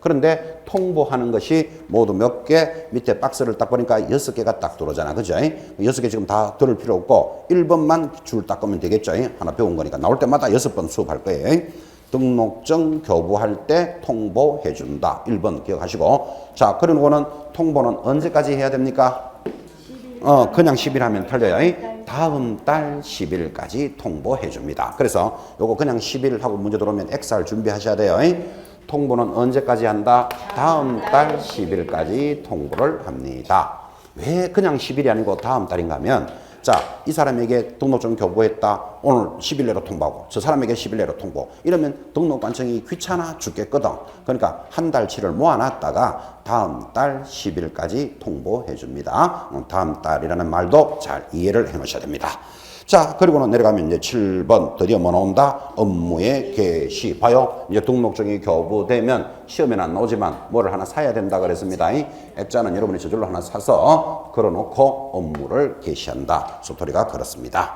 그런데 통보하는 것이 모두 몇 개? 밑에 박스를 딱 보니까 6개가 딱 들어오잖아. 그죠? 6개 지금 다 들을 필요 없고 1번만 줄 딱 끄면 되겠죠? 하나 배운 거니까. 나올 때마다 6번 수업할 거예요. 등록증 교부할 때 통보해 준다. 1번 기억하시고. 자, 그리고는 통보는 언제까지 해야 됩니까? 그냥 10일 하면 틀려요. 다음 달 10일까지 통보해 줍니다. 그래서 요거 그냥 10일 하고 문제 들어오면 XR 준비하셔야 돼요. 통보는 언제까지 한다? 다음 달 10일까지 통보를 합니다. 왜 그냥 10일이 아니고 다음 달인가 하면, 자, 이 사람에게 등록증 교부했다. 오늘 10일 내로 통보하고 저 사람에게 10일 내로 통보. 이러면 등록관청이 귀찮아 죽겠거든. 그러니까 한 달치를 모아놨다가 다음 달 10일까지 통보해 줍니다. 다음 달이라는 말도 잘 이해를 해 놓으셔야 됩니다. 자, 그리고는 내려가면 이제 7번 드디어 뭐 나온다? 업무의 개시. 봐요. 이제 등록증이 교부되면 시험에는 안 나오지만 뭐를 하나 사야 된다 그랬습니다. 액자는 여러분이 저절로 하나 사서 걸어놓고 업무를 개시한다. 소토리가 그렇습니다.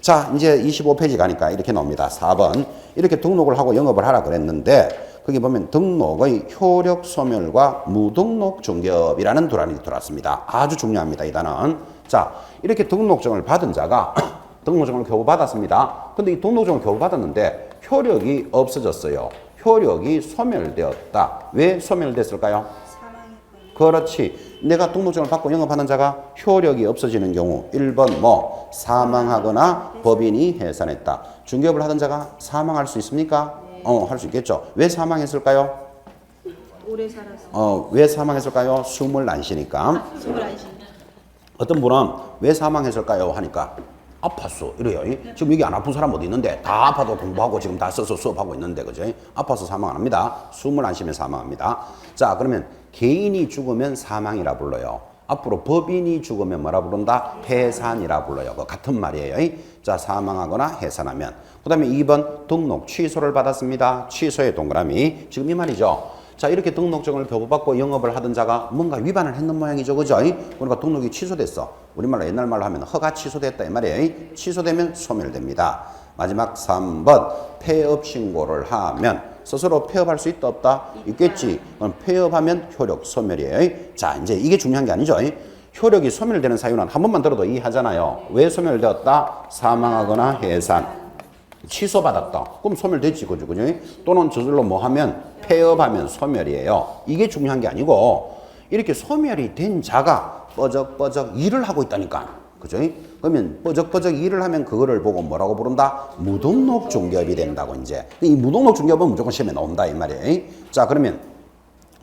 자, 이제 25페이지 가니까 이렇게 나옵니다. 4번. 이렇게 등록을 하고 영업을 하라 그랬는데 거기 보면 등록의 효력 소멸과 무등록 중개업이라는 도란이 들어왔습니다. 아주 중요합니다. 이 단어는. 자, 이렇게 등록증을 받은 자가 등록증을 교부받았습니다. 근데 이 등록증을 교부받았는데 효력이 없어졌어요. 효력이 소멸되었다. 왜 소멸됐을까요? 그렇지. 내가 등록증을 받고 영업하는 자가 효력이 없어지는 경우 1번 뭐 사망하거나 법인이 해산했다. 중개업을 하던 자가 사망할 수 있습니까? 할 수 있겠죠. 왜 사망했을까요? 오래 살아서. 왜 사망했을까요? 숨을 안 쉬니까. 어떤 분은 왜 사망했을까요? 하니까 아팠어 이래요. 지금 여기 안 아픈 사람 어디 있는데 다 아파도 공부하고 지금 다 써서 수업하고 있는데 그죠? 아파서 사망 안 합니다. 숨을 안 쉬면 사망합니다. 자, 그러면 개인이 죽으면 사망이라 불러요. 앞으로 법인이 죽으면 뭐라 부른다? 해산이라 불러요. 그 같은 말이에요. 자, 사망하거나 해산하면. 그 다음에 2번 등록 취소를 받았습니다. 취소의 동그라미. 지금 이 말이죠. 자, 이렇게 등록증을 교부받고 영업을 하던 자가 뭔가 위반을 했는 모양이죠. 그죠? 그러니까 등록이 취소됐어. 우리말로 옛날 말로 하면 허가 취소됐다 이 말이에요. 취소되면 소멸됩니다. 마지막 3번 폐업 신고를 하면 스스로 폐업할 수 있다 없다? 있겠지. 그럼 폐업하면 효력 소멸이에요. 자, 이제 이게 중요한 게 아니죠. 효력이 소멸되는 사유는 한 번만 들어도 이해하잖아요. 왜 소멸되었다? 사망하거나 해산. 취소받았다. 그럼 소멸됐지. 그죠? 또는 저절로 뭐 하면 폐업하면 소멸이에요. 이게 중요한 게 아니고 이렇게 소멸이 된 자가 뻐적뻐적 일을 하고 있다니까. 그죠? 그러면 뻐적뻐적 일을 하면 그거를 보고 뭐라고 부른다? 무등록 중개업이 된다고 이제. 이 무등록 중개업은 무조건 시험에 나온다 이 말이에요. 자, 그러면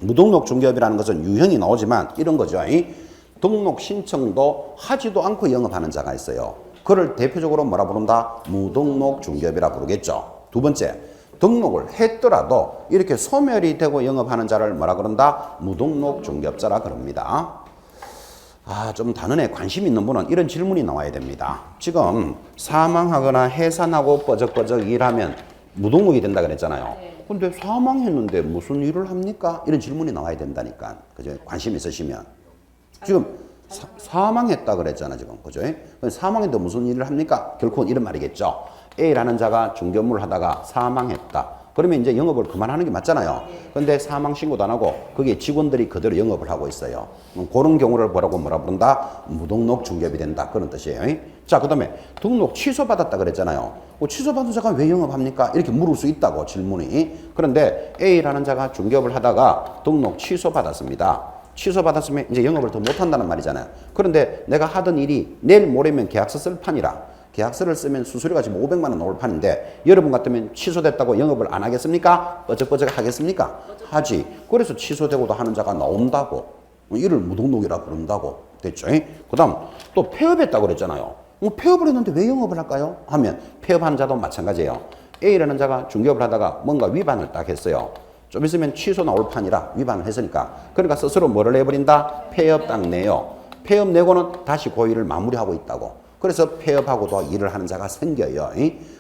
무등록 중개업이라는 것은 유형이 나오지만 이런 거죠. 등록 신청도 하지도 않고 영업하는 자가 있어요. 그를 대표적으로 뭐라 부른다? 무등록 중개업이라 부르겠죠. 두 번째, 등록을 했더라도 이렇게 소멸이 되고 영업하는 자를 뭐라 그런다? 무등록 중개업자라 그럽니다. 좀 단원에 관심 있는 분은 이런 질문이 나와야 됩니다. 지금 사망하거나 해산하고 뻐적뻐적 일하면 무등록이 된다 그랬잖아요. 근데 사망했는데 무슨 일을 합니까? 이런 질문이 나와야 된다니까. 그죠? 관심 있으시면. 지금 사망했다 그랬잖아 지금. 그죠? 사망했는데 무슨 일을 합니까? 결코 이런 말이겠죠. A라는 자가 중개업무를 하다가 사망했다. 그러면 이제 영업을 그만하는 게 맞잖아요. 근데 사망 신고도 안 하고 거기에 직원들이 그대로 영업을 하고 있어요. 그런 경우를 뭐라 부른다? 무등록 중개업이 된다. 그런 뜻이에요. 자, 그 다음에 등록 취소받았다 그랬잖아요. 취소받은 자가 왜 영업합니까? 이렇게 물을 수 있다고 질문이. 그런데 A라는 자가 중개업을 하다가 등록 취소받았습니다. 취소받았으면 이제 영업을 더 못한다는 말이잖아요. 그런데 내가 하던 일이 내일 모레면 계약서 쓸 판이라 계약서를 쓰면 수수료가 지금 500만 원 나올 판인데 여러분 같으면 취소됐다고 영업을 안 하겠습니까? 뻐적뻐적 하겠습니까? 하지. 그래서 취소되고도 하는 자가 나온다고. 이를 무등록이라 부른다고. 됐죠? 그 다음 또 폐업했다고 그랬잖아요. 폐업을 했는데 왜 영업을 할까요? 하면 폐업하는 자도 마찬가지예요. A라는 자가 중개업을 하다가 뭔가 위반을 딱 했어요. 좀 있으면 취소 나올 판이라 위반을 했으니까. 그러니까 스스로 뭐를 내버린다? 폐업 딱 내요. 폐업 내고는 다시 그 일을 마무리하고 있다고. 그래서 폐업하고도 일을 하는 자가 생겨요.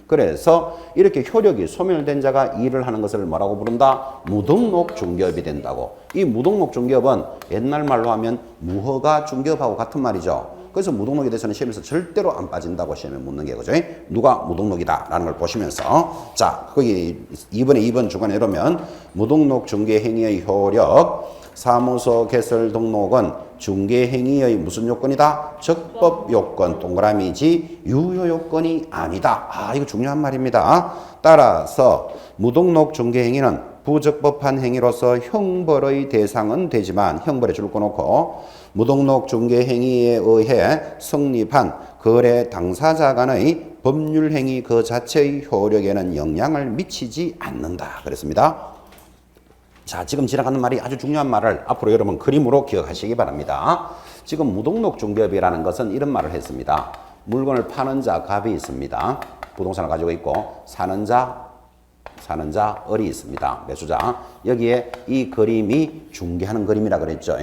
그래서 이렇게 효력이 소멸된 자가 일을 하는 것을 뭐라고 부른다? 무등록 중개업이 된다고. 이 무등록 중개업은 옛날 말로 하면 무허가 중개업하고 같은 말이죠. 그래서 무등록에 대해서는 시험에서 절대로 안 빠진다고 시험에 묻는 게 그죠? 누가 무등록이다라는 걸 보시면서 자 거기 2번 중간에 이러면 무등록 중개행위의 효력 사무소 개설 등록은 중개행위의 무슨 요건이다? 적법 요건 동그라미지 유효 요건이 아니다. 이거 중요한 말입니다. 따라서 무등록 중개행위는 부적법한 행위로서 형벌의 대상은 되지만 형벌에 줄 거 놓고 무등록 중개행위에 의해 성립한 거래 당사자 간의 법률행위 그 자체의 효력에는 영향을 미치지 않는다. 그랬습니다. 자, 지금 지나가는 말이 아주 중요한 말을 앞으로 여러분 그림으로 기억하시기 바랍니다. 지금 무등록 중개업이라는 것은 이런 말을 했습니다. 물건을 파는 자 갑이 있습니다. 부동산을 가지고 있고 사는 자 을이 있습니다. 매수자. 여기에 이 그림이 중개하는 그림이라 그랬죠.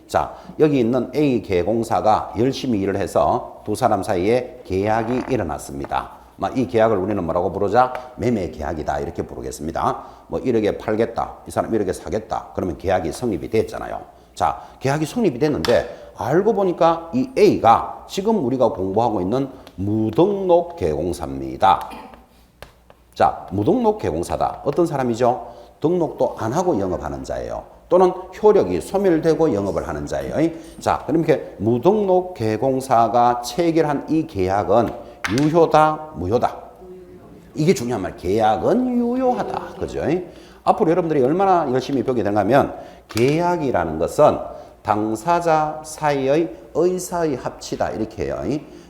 자, 여기 있는 A 개공사가 열심히 일을 해서 두 사람 사이에 계약이 일어났습니다. 이 계약을 우리는 뭐라고 부르자? 매매 계약이다 이렇게 부르겠습니다. 뭐 1억에 팔겠다. 이 사람 1억에 사겠다. 그러면 계약이 성립이 됐잖아요. 자, 계약이 성립이 됐는데 알고 보니까 이 A가 지금 우리가 공부하고 있는 무등록 개공사입니다. 자, 무등록 개공사다. 어떤 사람이죠? 등록도 안 하고 영업하는 자예요. 또는 효력이 소멸되고 영업을 하는 자예요. 자, 그렇게 무등록 개공사가 체결한 이 계약은 유효다, 무효다? 이게 중요한 말. 계약은 유효하다. 그죠? 앞으로 여러분들이 얼마나 열심히 배우게 되는가 하면 계약이라는 것은 당사자 사이의 의사의 합치다. 이렇게 해요.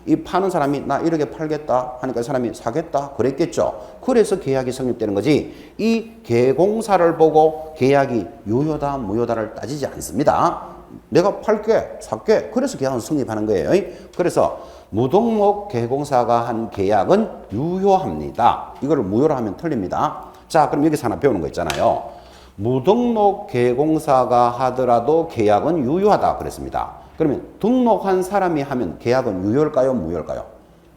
이 파는 사람이 나 이렇게 팔겠다 하니까 이 사람이 사겠다 그랬겠죠. 그래서 계약이 성립되는 거지. 이 개공사를 보고 계약이 유효다 무효다를 따지지 않습니다. 내가 팔게 살게 그래서 계약은 성립하는 거예요. 그래서 무등록 개공사가 한 계약은 유효합니다. 이거를 무효로 하면 틀립니다. 자, 그럼 여기서 하나 배우는 거 있잖아요. 무등록 개공사가 하더라도 계약은 유효하다 그랬습니다. 그러면 등록한 사람이 하면 계약은 유효일까요? 무효일까요?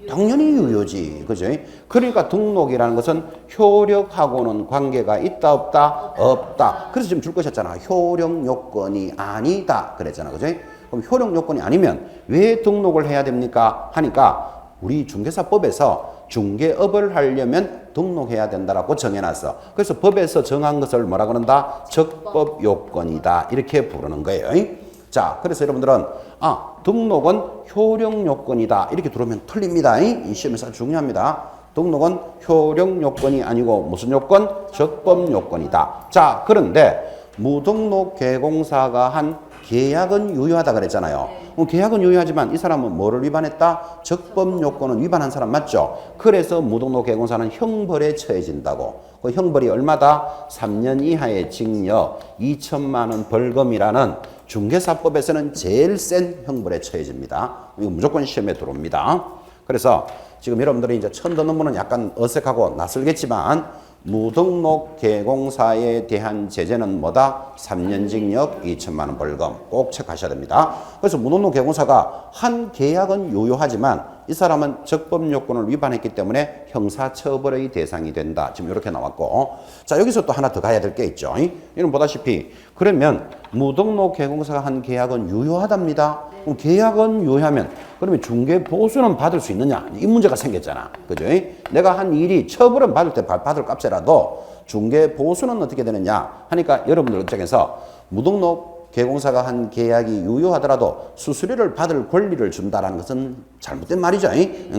당연히 유효지. 그죠? 그러니까 등록이라는 것은 효력하고는 관계가 있다, 없다? 없다. 그래서 지금 줄 것이었잖아. 효력 요건이 아니다. 그랬잖아. 그죠? 그럼 효력 요건이 아니면 왜 등록을 해야 됩니까? 하니까 우리 중개사법에서 중개업을 하려면 등록해야 된다라고 정해놨어. 그래서 법에서 정한 것을 뭐라 그런다? 적법 요건이다. 이렇게 부르는 거예요. 자, 그래서 여러분들은 등록은 효력 요건이다 이렇게 들어오면 틀립니다. 이 시험에서 중요합니다. 등록은 효력 요건이 아니고 무슨 요건? 적법 요건이다. 자, 그런데 무등록 개공사가 한 계약은 유효하다 그랬잖아요. 계약은 유효하지만 이 사람은 뭐를 위반했다? 적법 요건은 위반한 사람 맞죠? 그래서 무등록 개공사는 형벌에 처해진다고. 그 형벌이 얼마다? 3년 이하의 징역, 2천만 원 벌금이라는 중개사법에서는 제일 센 형벌에 처해집니다. 이거 무조건 시험에 들어옵니다. 그래서 지금 여러분들이 이제 처음 듣는 분은 약간 어색하고 낯설겠지만 무등록 개공사에 대한 제재는 뭐다? 3년 징역, 2천만 원 벌금 꼭 체크하셔야 됩니다. 그래서 무등록 개공사가 한 계약은 유효하지만 이 사람은 적법 요건을 위반했기 때문에 형사처벌의 대상이 된다. 지금 이렇게 나왔고 자 여기서 또 하나 더 가야 될 게 있죠. 이는 보다시피 그러면 무등록 개공사가 한 계약은 유효하답니다. 그럼 계약은 유효하면 그러면 중개보수는 받을 수 있느냐? 이 문제가 생겼잖아. 그죠? 내가 한 일이 처벌은 받을 때 받을 값이라도 중개보수는 어떻게 되느냐? 하니까 여러분들 입장에서 무등록 개공사가 한 계약이 유효하더라도 수수료를 받을 권리를 준다는 것은 잘못된 말이죠.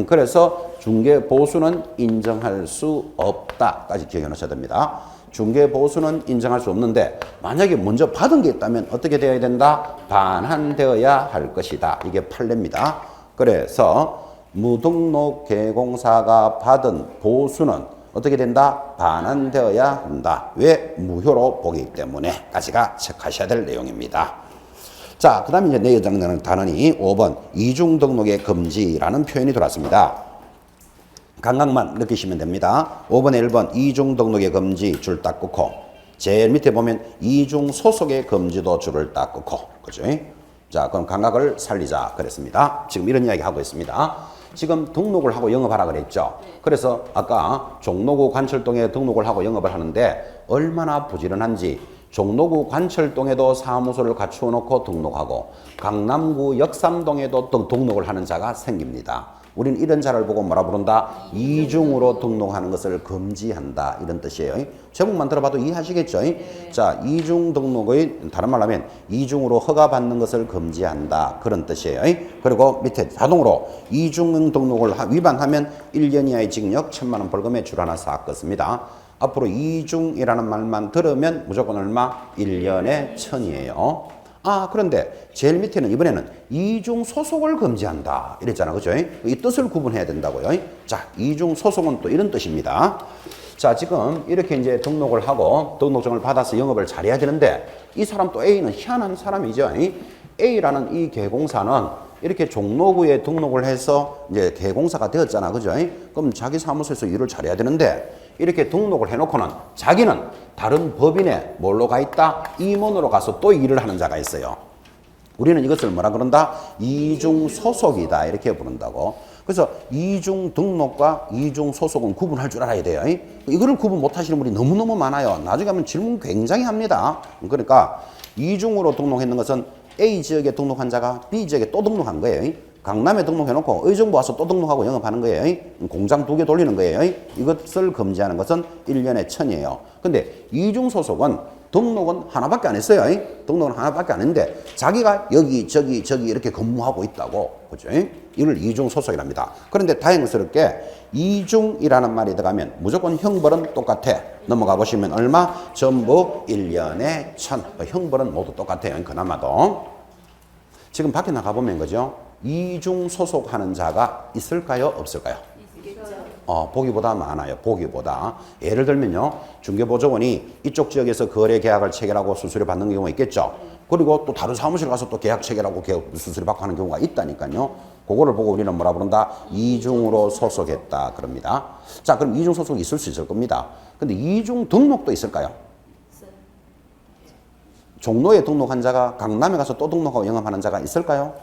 그래서 중개보수는 인정할 수 없다까지 기억해 놓으셔야 됩니다. 중개보수는 인정할 수 없는데 만약에 먼저 받은 게 있다면 어떻게 되어야 된다? 반환되어야 할 것이다. 이게 판례입니다. 그래서 무등록 개공사가 받은 보수는 어떻게 된다? 반환되어야 한다. 왜? 무효로 보기 때문에까지가 체크하셔야 될 내용입니다. 자, 그 다음에 이제 내여장되는 단원이 5번 이중등록의 금지라는 표현이 들어왔습니다. 감각만 느끼시면 됩니다. 5번에 1번 이중등록의 금지 줄 딱 끊고 제일 밑에 보면 이중소속의 금지도 줄을 딱 끊고 그죠? 자, 그럼 감각을 살리자 그랬습니다. 지금 이런 이야기 하고 있습니다. 지금 등록을 하고 영업하라 그랬죠. 그래서 아까 종로구 관철동에 등록을 하고 영업을 하는데 얼마나 부지런한지 종로구 관철동에도 사무소를 갖추어 놓고 등록하고 강남구 역삼동에도 등록을 하는 자가 생깁니다. 우리는 이런 자를 보고 뭐라 부른다? 이중으로 등록하는 것을 금지한다. 이런 뜻이에요. 제목만 들어봐도 이해하시겠죠? 자, 이중 등록의 다른 말로 하면 이중으로 허가받는 것을 금지한다. 그런 뜻이에요. 그리고 밑에 자동으로 이중 등록을 위반하면 1년 이하의 징역 1,000만 원 벌금에 줄하나 사건입니다. 앞으로 이중이라는 말만 들으면 무조건 얼마? 1년에 1,000이에요. 아, 그런데 제일 밑에는 이번에는 이중 소속을 금지한다. 이랬잖아. 그죠? 이 뜻을 구분해야 된다고요. 자, 이중 소속은 또 이런 뜻입니다. 자, 지금 이렇게 이제 등록을 하고 등록증을 받아서 영업을 잘해야 되는데 이 사람 또 A는 희한한 사람이죠. A라는 이 개공사는 이렇게 종로구에 등록을 해서 이제 개공사가 되었잖아. 그죠? 그럼 자기 사무소에서 일을 잘해야 되는데 이렇게 등록을 해놓고는 자기는 다른 법인에 뭘로 가 있다? 임원으로 가서 또 일을 하는 자가 있어요. 우리는 이것을 뭐라 그런다? 이중 소속이다. 이렇게 부른다고. 그래서 이중 등록과 이중 소속은 구분할 줄 알아야 돼요. 이거를 구분 못 하시는 분이 너무너무 많아요. 나중에 하면 질문 굉장히 합니다. 그러니까 이중으로 등록했는 것은 A 지역에 등록한 자가 B 지역에 또 등록한 거예요. 강남에 등록해놓고 의정부 와서 또 등록하고 영업하는 거예요. 공장 2개 돌리는 거예요. 이것을 금지하는 것은 1년에 1,000이에요. 근데 이중소속은 등록은 하나밖에 안 했어요. 등록은 하나밖에 안 했는데 자기가 여기 저기 이렇게 근무하고 있다고. 그죠? 이걸 이중소속이랍니다. 그런데 다행스럽게 이중이라는 말이 들어가면 무조건 형벌은 똑같아. 넘어가 보시면 얼마? 전부 1년에 1,000. 형벌은 모두 똑같아요. 그나마도. 지금 밖에 나가보면 그죠? 이중 소속하는 자가 있을까요? 없을까요? 보기보다 많아요. 보기보다. 예를 들면요. 중개보조원이 이쪽 지역에서 거래 계약을 체결하고 수수료 받는 경우가 있겠죠. 그리고 또 다른 사무실 가서 또 계약 체결하고 수수료 받고 하는 경우가 있다니까요. 그거를 보고 우리는 뭐라 부른다? 이중으로 소속했다. 그럽니다. 자, 그럼 이중 소속이 있을 수 있을 겁니다. 근데 이중 등록도 있을까요? 종로에 등록한 자가 강남에 가서 또 등록하고 영업하는 자가 있을까요?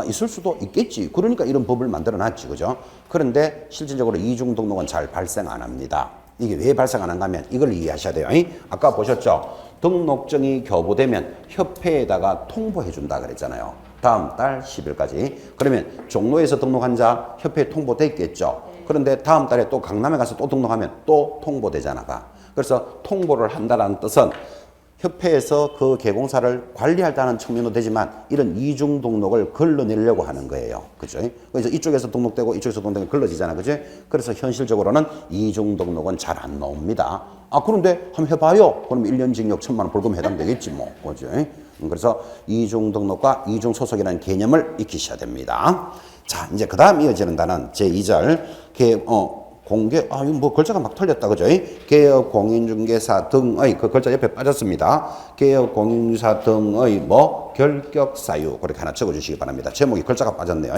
있을 수도 있겠지. 그러니까 이런 법을 만들어 놨지. 그죠? 그런데 실질적으로 이중 등록은 잘 발생 안 합니다. 이게 왜 발생 안 한가 하면 이걸 이해하셔야 돼요. 아까 보셨죠? 등록증이 교부되면 협회에다가 통보해 준다 그랬잖아요. 다음 달 10일까지. 그러면 종로에서 등록한 자 협회에 통보됐겠죠. 그런데 다음 달에 또 강남에 가서 또 등록하면 또 통보되잖아 봐. 그래서 통보를 한다는 뜻은 협회에서 그 개공사를 관리한다는 측면도 되지만 이런 이중 등록을 걸러내려고 하는 거예요. 그죠? 그래서 이쪽에서 등록되고 이쪽에서 등록되고 걸러지잖아. 그죠? 그래서 현실적으로는 이중 등록은 잘 안 나옵니다. 아, 그런데 한번 해봐요. 그럼 1년 징역 1,000만 원 벌금 해당되겠지 뭐. 그죠? 그래서 이중 등록과 이중 소속이라는 개념을 익히셔야 됩니다. 자, 이제 그 다음 이어지는 단은 제2절. 공개, 이거 뭐 글자가 막 틀렸다, 그죠? 개업 공인중개사 등의, 그 글자 옆에 빠졌습니다. 개업 공인중개사 등의 결격 사유. 그렇게 하나 적어 주시기 바랍니다. 제목이 글자가 빠졌네요.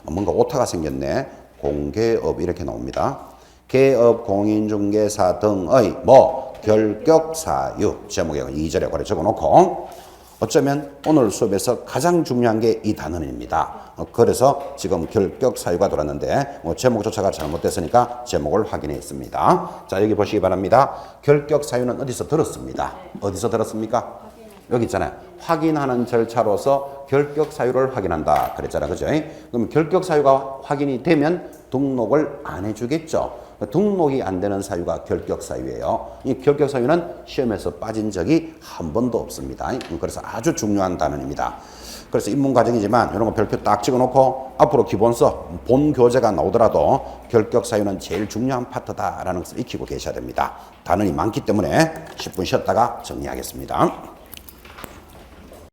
뭔가 오타가 생겼네. 공개업 이렇게 나옵니다. 개업 공인중개사 등의 결격 사유. 제목에 2절에 그래 적어 놓고, 어쩌면 오늘 수업에서 가장 중요한 게 이 단원입니다. 그래서 지금 결격 사유가 돌았는데 제목조차가 잘못됐으니까 제목을 확인했습니다. 자, 여기 보시기 바랍니다. 결격 사유는 어디서 들었습니다. 어디서 들었습니까? 여기 있잖아요. 확인하는 절차로서 결격 사유를 확인한다 그랬잖아요. 그죠? 그럼 결격 사유가 확인이 되면 등록을 안 해주겠죠. 등록이 안 되는 사유가 결격 사유예요. 이 결격 사유는 시험에서 빠진 적이 한 번도 없습니다. 그래서 아주 중요한 단원입니다. 그래서 입문 과정이지만 이런 거 별표 딱 찍어놓고 앞으로 기본서 본 교재가 나오더라도 결격 사유는 제일 중요한 파트다라는 것을 익히고 계셔야 됩니다. 단원이 많기 때문에 10분 쉬었다가 정리하겠습니다.